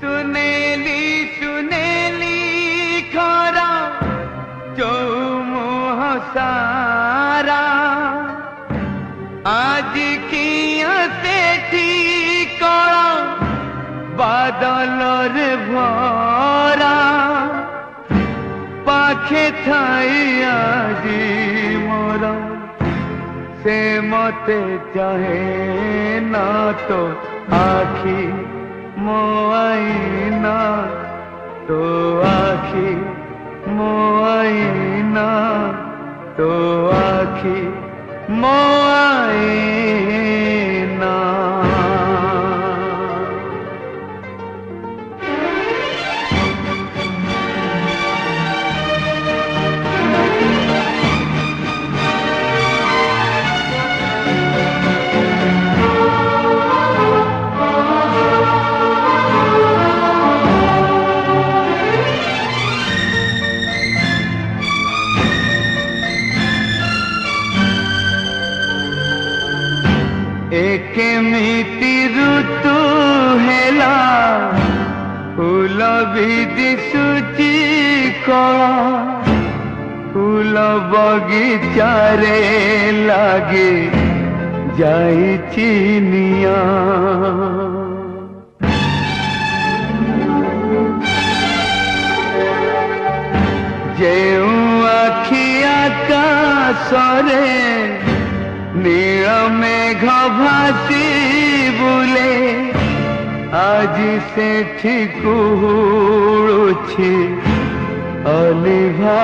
सुनेली सुनेली खरा चौमुह सारा आज किया सेठी कला बादलर भरा पाखे थाई आजी मोरा से मते चाहे ना तो आखी मो आईना तो आखी मो आईना तो आखी मो आईना। केमिति ऋतु हेला फूल भी दिशुची कला फूल बगीचारे लागे जाई चिनिया जेउ आखि आकाशरे नील मेघ भासी बुले आज सेठी कुहुळुछि अलिभा।